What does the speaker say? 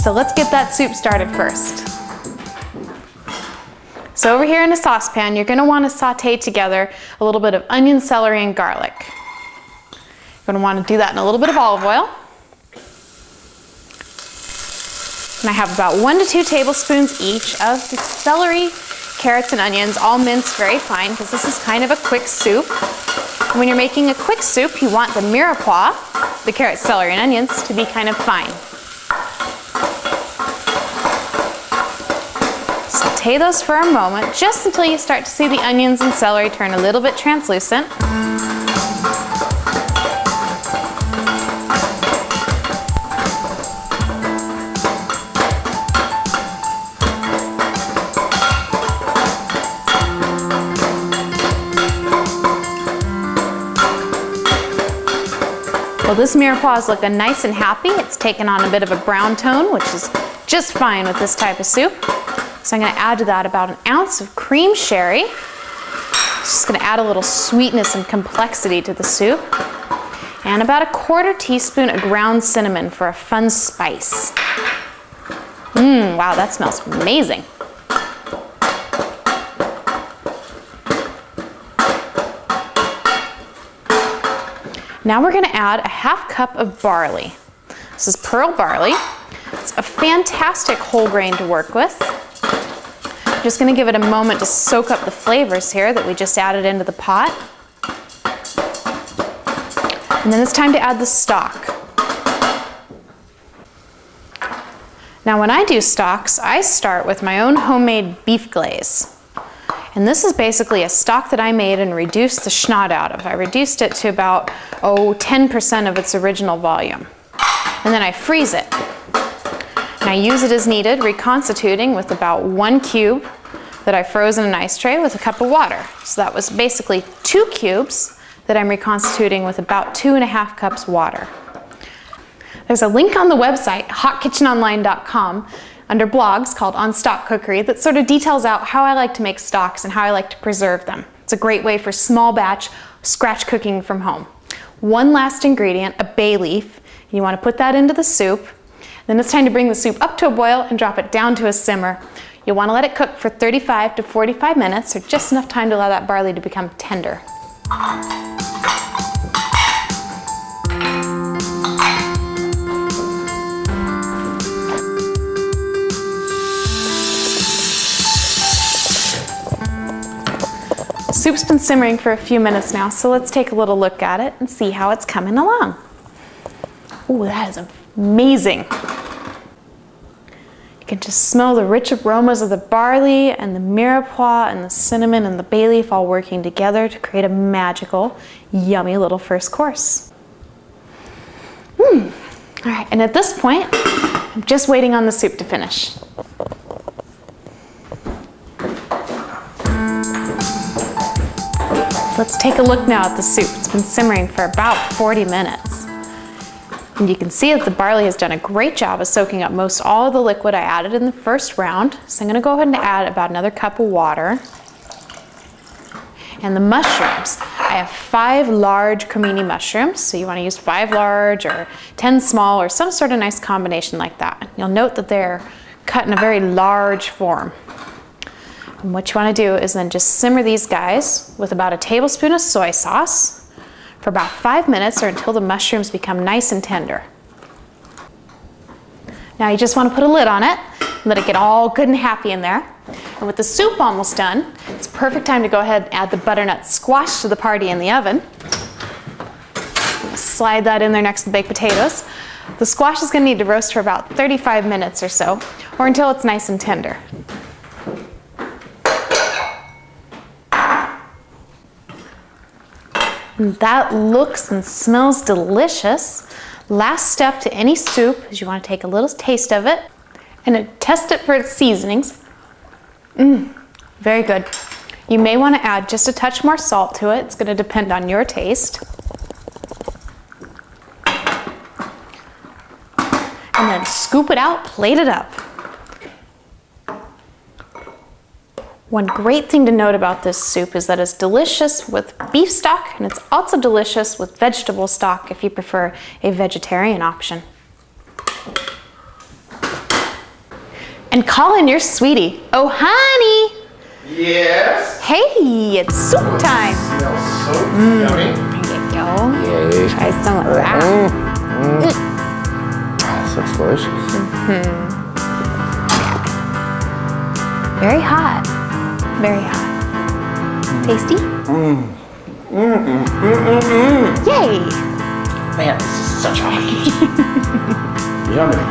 So let's get that soup started first. So over here in a saucepan, you're going to want to saute together a little bit of onion, celery, and garlic. You're going to want to do that in a little bit of olive oil. And I have about 1 to 2 tablespoons each of the celery, carrots, and onions, all minced very fine, because this is kind of a quick soup. And when you're making a quick soup, you want the mirepoix, the carrots, celery, and onions, to be kind of fine. Saute those for a moment, just until you start to see the onions and celery turn a little bit translucent. Well, this mirepoix is looking nice and happy. It's taken on a bit of a brown tone, which is just fine with this type of soup. So I'm going to add to that about 1 ounce of cream sherry. It's just going to add a little sweetness and complexity to the soup. And about 1/4 teaspoon of ground cinnamon for a fun spice. Wow, that smells amazing. Now we're going to add 1/2 cup of barley. This is pearl barley. It's a fantastic whole grain to work with. I'm just going to give it a moment to soak up the flavors here that we just added into the pot. And then it's time to add the stock. Now when I do stocks, I start with my own homemade beef glaze. And this is basically a stock that I made and reduced the schnout out of. I reduced it to about 10% of its original volume. And then I freeze it. And I use it as needed, reconstituting with about 1 cube that I froze in an ice tray with a cup of water. So that was basically 2 cubes that I'm reconstituting with about 2.5 cups water. There's a link on the website, HotKitchenOnline.com, under blogs called On Stock Cookery, that sort of details out how I like to make stocks and how I like to preserve them. It's a great way for small batch scratch cooking from home. One last ingredient, a bay leaf. You want to put that into the soup. Then it's time to bring the soup up to a boil and drop it down to a simmer. You'll want to let it cook for 35 to 45 minutes, or just enough time to allow that barley to become tender. Soup's been simmering for a few minutes now, so let's take a little look at it and see how it's coming along. Ooh, that is amazing. You can just smell the rich aromas of the barley and the mirepoix and the cinnamon and the bay leaf all working together to create a magical, yummy little first course. All right, and at this point, I'm just waiting on the soup to finish. Let's take a look now at the soup. It's been simmering for about 40 minutes. And you can see that the barley has done a great job of soaking up most all of the liquid I added in the first round. So I'm going to go ahead and add about another cup of water. And the mushrooms. I have 5 large cremini mushrooms, so you want to use 5 large or 10 small or some sort of nice combination like that. You'll note that they're cut in a very large form. And what you want to do is then just simmer these guys with about 1 tablespoon of soy sauce for about 5 minutes, or until the mushrooms become nice and tender. Now you just want to put a lid on it and let it get all good and happy in there. And with the soup almost done, it's a perfect time to go ahead and add the butternut squash to the party in the oven. Slide that in there next to the baked potatoes. The squash is going to need to roast for about 35 minutes or so, or until it's nice and tender. And that looks and smells delicious. Last step to any soup is you want to take a little taste of it and test it for its seasonings. Very good. You may want to add just a touch more salt to it. It's going to depend on your taste. And then scoop it out, plate it up. One great thing to note about this soup is that it's delicious with beef stock, and it's also delicious with vegetable stock if you prefer a vegetarian option. And Colin, you're sweetie. Oh, honey. Yes. Hey, it's soup time. Smells so yummy. There you go. Yay. Try some of that. This looks delicious. Very hot. Very hot. Tasty? Yay! Man, this is such a hot kitchen. Yummy.